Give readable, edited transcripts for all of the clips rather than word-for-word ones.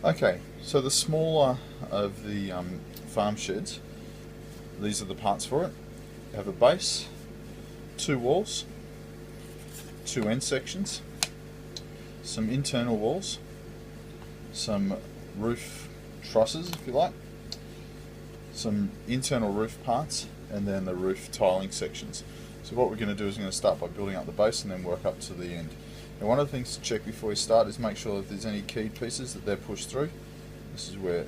Okay, so the smaller of the farm sheds, these are the parts for it. You have a base, two walls, two end sections, some internal walls, some roof trusses if you like, some internal roof parts, and then the roof tiling sections. So what we're going to do is we're going to start by building up the base and then work up to the end. Now one of the things to check before you start is make sure that if there's any keyed pieces that they're pushed through. This is where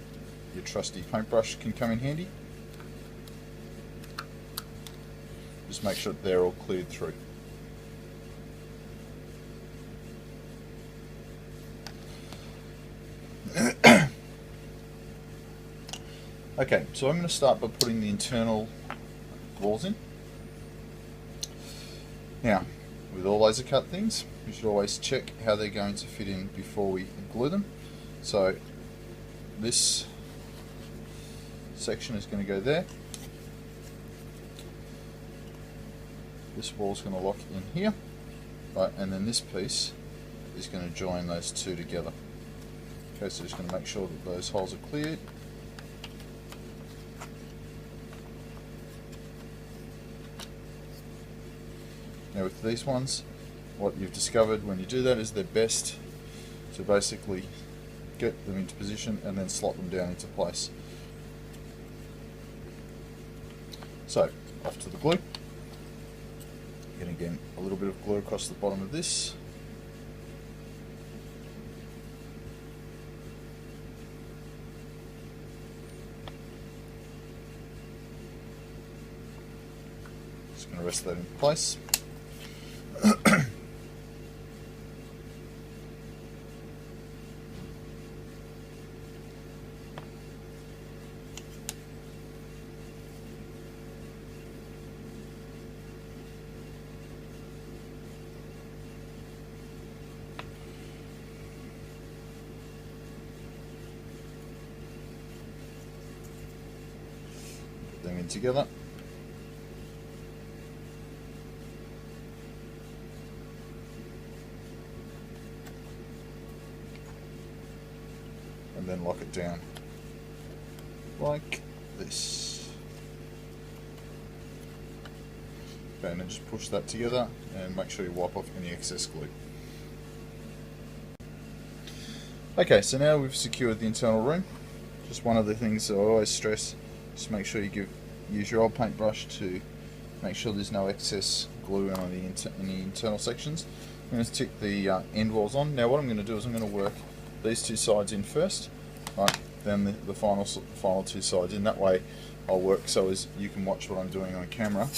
your trusty paintbrush can come in handy. Just make sure that they're all cleared through. Okay, so I'm going to start by putting the internal walls in. Now, with all laser cut things, we should always check how they're going to fit in before we glue them. So this section is going to go there. This wall is going to lock in here, right, and then this piece is going to join those two together. Okay, so just going to make sure that those holes are cleared. Now with these ones, what you've discovered when you do that is they're best to basically get them into position and then slot them down into place. So, off to the glue. And again, a little bit of glue across the bottom of this. Just going to rest that in place. Put them in together. And then lock it down like this. Okay, and then just push that together and make sure you wipe off any excess glue. Okay, so now we've secured the internal room. Just one of the things that I always stress, just make sure you use your old paintbrush to make sure there's no excess glue on the internal sections. I'm going to stick the end walls on. Now what I'm going to do is I'm going to work these two sides in first, right, then the final two sides in. That way I'll work so as you can watch what I'm doing on camera.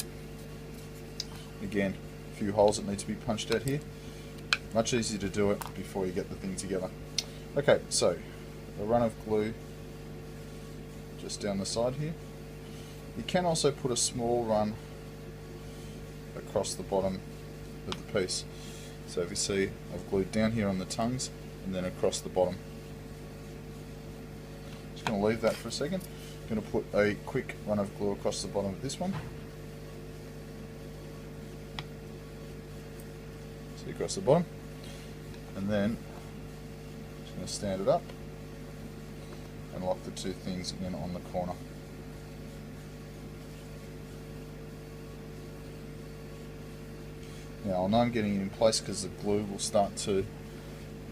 Again, a few holes that need to be punched out here. Much easier to do it before you get the thing together. Okay, so a run of glue just down the side here. You can also put a small run across the bottom of the piece. So if you see, I've glued down here on the tongues and then across the bottom. Just going to leave that for a second. I'm going to put a quick run of glue across the bottom of this one. See across the bottom. And then just going to stand it up and lock the two things in on the corner. Now I know I'm getting it in place because the glue will start to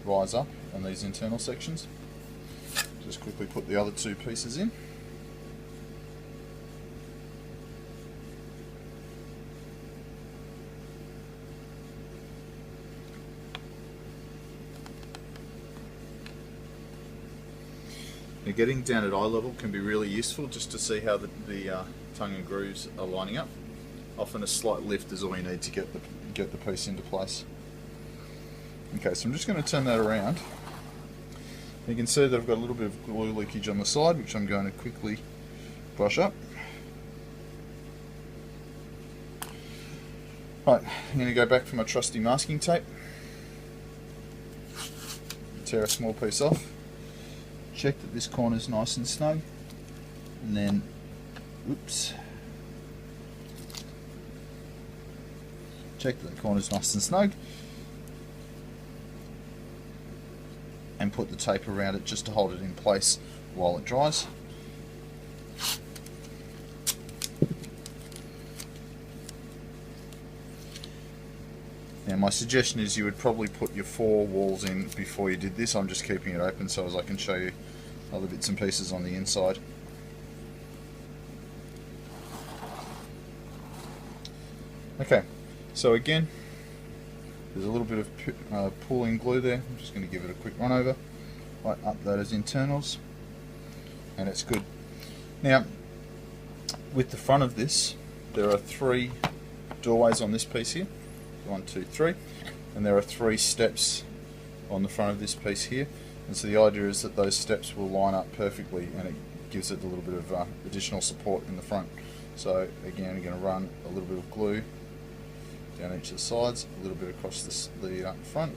rise up on these internal sections. Just quickly put the other two pieces in. Now getting down at eye level can be really useful just to see how the tongue and grooves are lining up. Often a slight lift is all you need to get the piece into place. Okay, so I'm just going to turn that around. You can see that I've got a little bit of glue leakage on the side, which I'm going to quickly brush up. Right, I'm going to go back for my trusty masking tape. Tear a small piece off. Check that this corner is nice and snug, and then, oops, check that the corner is nice and snug, and then put the tape around it just to hold it in place while it dries. Now my suggestion is you would probably put your 4 walls in before you did this. I'm just keeping it open so as I can show you other bits and pieces on the inside. Okay, so again, there's a little bit of pooling glue there. I'm just going to give it a quick run over, right up those internals, and it's good. Now, with the front of this, there are 3 doorways on this piece here. 1, 2, 3, and there are 3 steps on the front of this piece here, and so the idea is that those steps will line up perfectly and it gives it a little bit of additional support in the front. So again, I'm going to run a little bit of glue down each of the sides, a little bit across the front.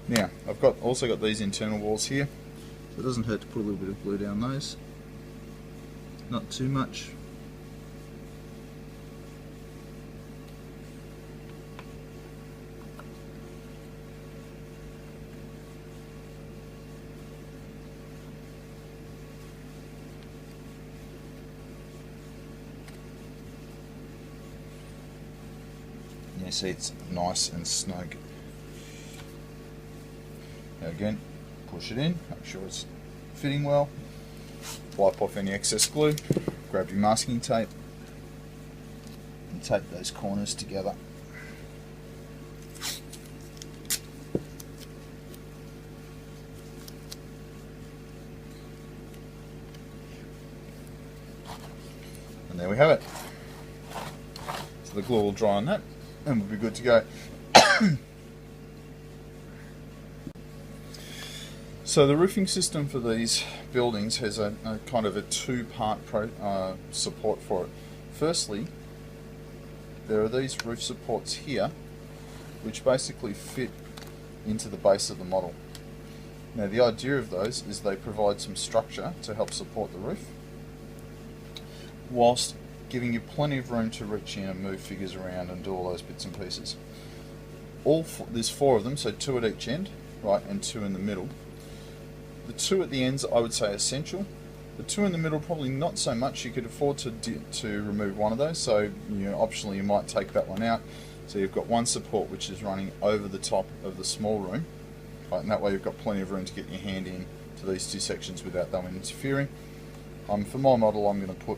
Now, I've also got these internal walls here, so it doesn't hurt to put a little bit of glue down those. Not too much. You see it's nice and snug. Now again, push it in, make sure it's fitting well, wipe off any excess glue, grab your masking tape and tape those corners together. And there we have it. So the glue will dry on that and we'll be good to go. So the roofing system for these buildings has a kind of a 2-part support for it. Firstly, there are these roof supports here which basically fit into the base of the model. Now the idea of those is they provide some structure to help support the roof whilst giving you plenty of room to reach in and move figures around and do all those bits and pieces. There's 4 of them, so 2 at each end, right, and 2 in the middle. The 2 at the ends I would say essential. The 2 in the middle probably not so much. You could afford to remove one of those, so optionally you might take that one out. So you've got one support which is running over the top of the small room, right, and that way you've got plenty of room to get your hand in to these 2 sections without them interfering. For my model I'm going to put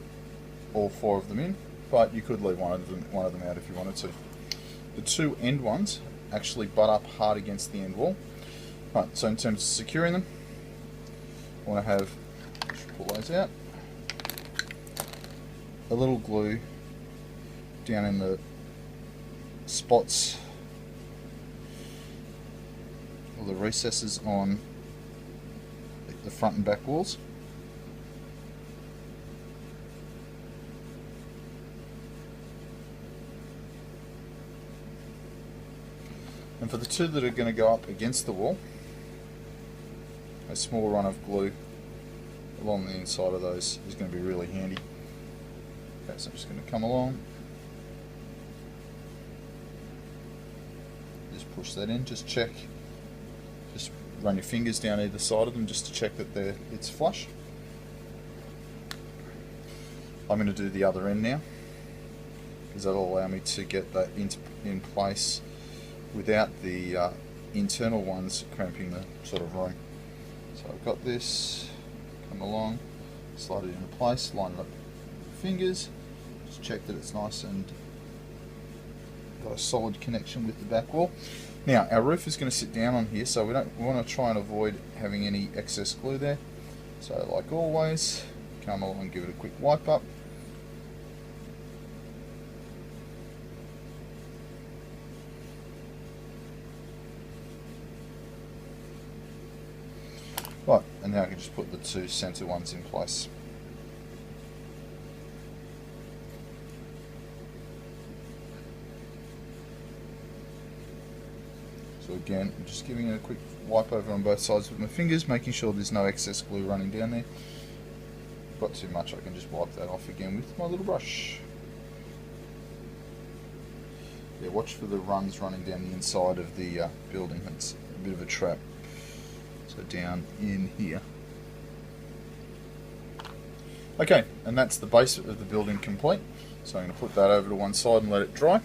all 4 of them in, but you could leave one of them out if you wanted to. The 2 end ones actually butt up hard against the end wall. Right, so in terms of securing them, I want to have, pull those out, a little glue down in the spots or the recesses on the front and back walls. And for the 2 that are going to go up against the wall, a small run of glue along the inside of those is going to be really handy. Okay, so I'm just going to come along, just push that in, just check, just run your fingers down either side of them just to check that it's flush. I'm going to do the other end now because that'll allow me to get that in place without the internal ones cramping the sort of room. So I've got this, come along, slide it into place, line it up with the fingers, just check that it's nice and got a solid connection with the back wall. Now our roof is going to sit down on here, so we want to try and avoid having any excess glue there. So like always, come along and give it a quick wipe up. Right, and now I can just put the 2 centre ones in place. So again, I'm just giving it a quick wipe over on both sides with my fingers, making sure there's no excess glue running down there. got too much, I can just wipe that off again with my little brush. Yeah, watch for the runs running down the inside of the building. It's a bit of a trap. So down in here. Okay, and that's the base of the building complete. So I'm going to put that over to one side and let it dry.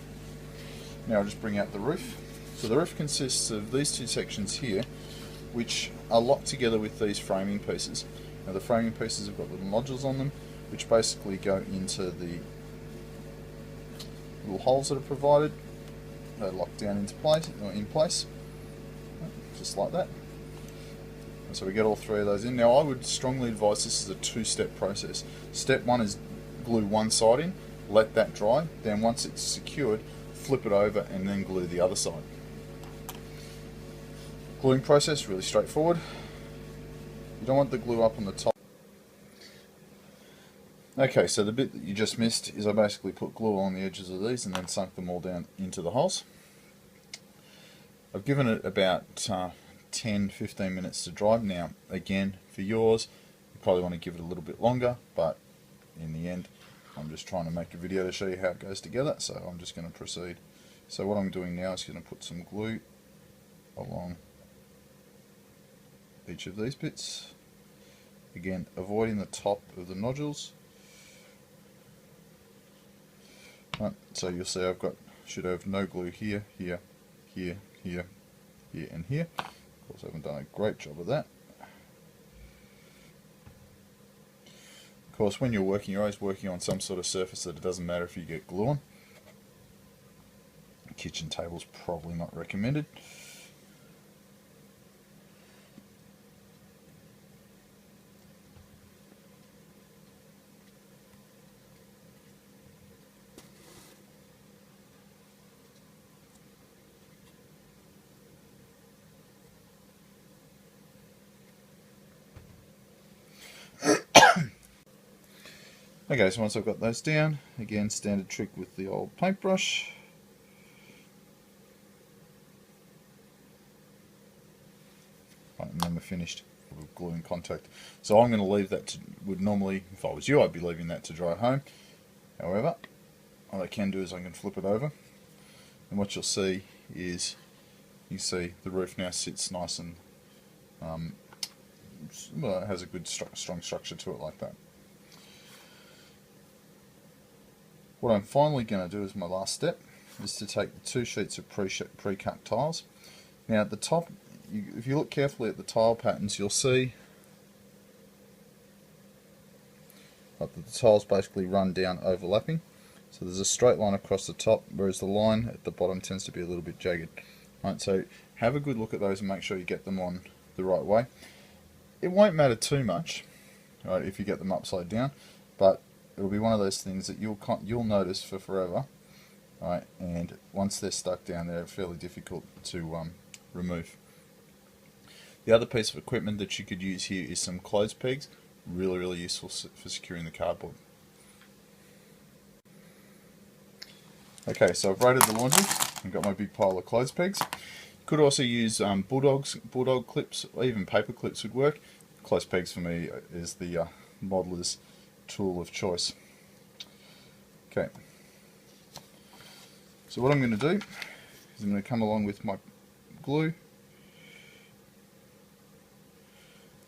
Now I'll just bring out the roof. So the roof consists of these two sections here, which are locked together with these framing pieces. Now the framing pieces have got little nodules on them, which basically go into the little holes that are provided. They're locked down into place, or in place, just like that. And so we get all three of those in. Now I would strongly advise this is a two-step process. Step one is glue one side in, let that dry, then once it's secured, flip it over and then glue the other side. Gluing process, really straightforward. You don't want the glue up on the top. Okay, so the bit that you just missed is I basically put glue on the edges of these and then sunk them all down into the holes. I've given it about 10-15 minutes to dry. Now again, for yours, you probably want to give it a little bit longer, but in the end I'm just trying to make a video to show you how it goes together, so I'm just going to proceed. So what I'm doing now is going to put some glue along each of these bits, again avoiding the top of the nodules. Right, so you'll see I've should have no glue here, here, here, here, here and here. Of course I haven't done a great job of that. Of course when you're working, you're always working on some sort of surface that it doesn't matter if you get glue on. Kitchen table's probably not recommended. Okay, so once I've got those down, again standard trick with the old paintbrush. Right, and then we're finished with glue in contact. So I'm going to leave that to, would normally, if I was you, I'd be leaving that to dry at home. However, what I can do is I can flip it over, and what you'll see is, you see the roof now sits nice and well, it has a good strong structure to it like that. What I'm finally going to do as my last step is to take the two sheets of pre-cut tiles. Now at the top, if you look carefully at the tile patterns, you'll see that the tiles basically run down overlapping. So there's a straight line across the top, whereas the line at the bottom tends to be a little bit jagged. Right, so have a good look at those and make sure you get them on the right way. It won't matter too much, right, if you get them upside down, but it'll be one of those things that you'll notice for forever, right? And once they're stuck down, they're fairly difficult to remove. The other piece of equipment that you could use here is some clothes pegs. Really useful for securing the cardboard. Okay, so I've raided the laundry and got my big pile of clothes pegs. Could also use bulldog clips, or even paper clips would work. Clothes pegs for me is the modeler's tool of choice. Okay, so what I'm going to do is I'm going to come along with my glue.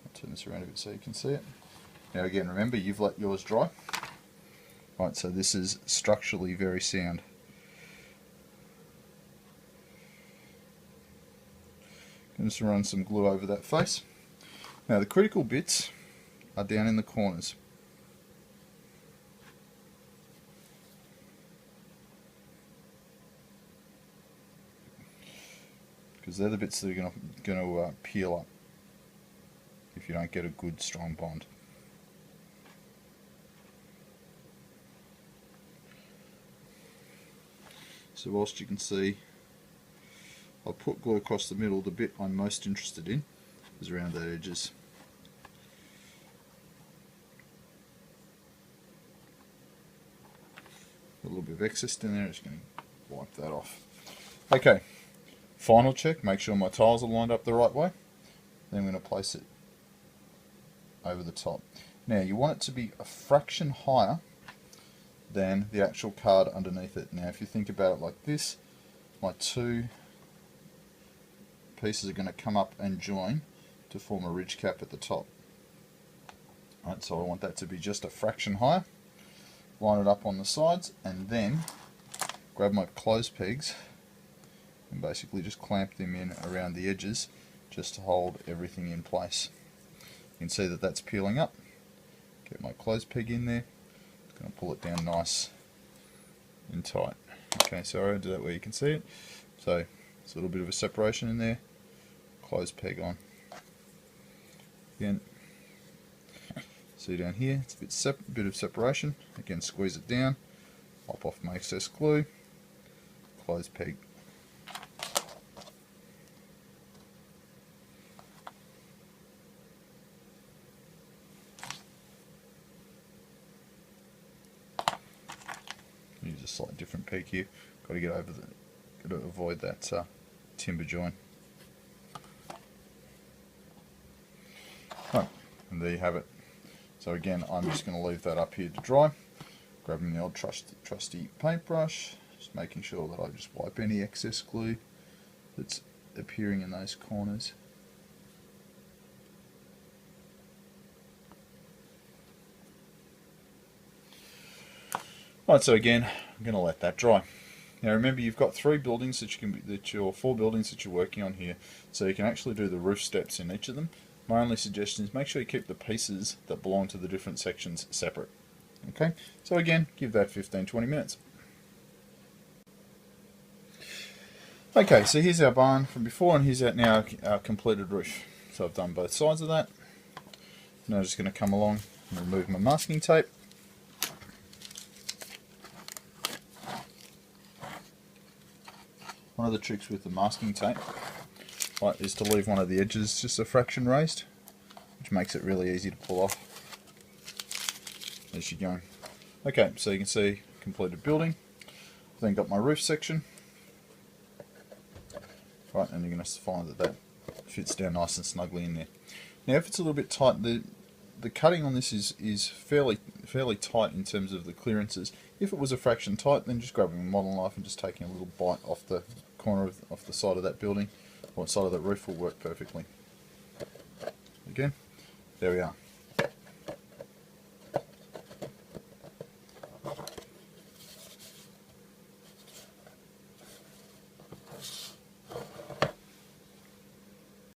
I'll turn this around a bit so you can see it. Now again, remember, you've let yours dry. Right, so this is structurally very sound. I'm just going to run some glue over that face. Now the critical bits are down in the corners. Because they're the bits that are going to peel up if you don't get a good strong bond. So whilst you can see, I'll put glue across the middle. The bit I'm most interested in is around the edges. A little bit of excess in there, just going to wipe that off. Okay, final check, make sure my tiles are lined up the right way. Then I'm going to place it over the top. Now you want it to be a fraction higher than the actual card underneath it. Now if you think about it like this, my two pieces are going to come up and join to form a ridge cap at the top. Right, so I want that to be just a fraction higher. Line it up on the sides and then grab my clothes pegs and basically just clamp them in around the edges just to hold everything in place. You can see that that's peeling up. Get my clothes peg in there. It's going to pull it down nice and tight. Okay, so I'll do that where you can see it. So it's a little bit of a separation in there. Clothes peg on. Again, see down here, it's a bit of separation. Again, squeeze it down. Pop off my excess glue. Clothes peg. Use a slightly different peg here. Got to get over got to avoid that timber joint. Right, and there you have it. So again, I'm just going to leave that up here to dry. Grabbing the old trusty paintbrush, just making sure that I just wipe any excess glue that's appearing in those corners. Right, so again, I'm going to let that dry. Now remember, you've got 4 buildings that you're working on here, so you can actually do the roof steps in each of them. My only suggestion is make sure you keep the pieces that belong to the different sections separate. Okay, so again, give that 15-20 minutes. Okay, so here's our barn from before, and here's now our completed roof. So I've done both sides of that. Now I'm just going to come along and remove my masking tape. One of the tricks with the masking tape, right, is to leave one of the edges just a fraction raised, which makes it really easy to pull off as you're going. Okay, so you can see completed building. I've then got my roof section. Right, and you're going to find that that fits down nice and snugly in there. Now if it's a little bit tight, the cutting on this is fairly tight in terms of the clearances. If it was a fraction tight, then just grabbing a model knife and just taking a little bite off the corner off the side of that building or side of that roof will work perfectly. Again, there we are.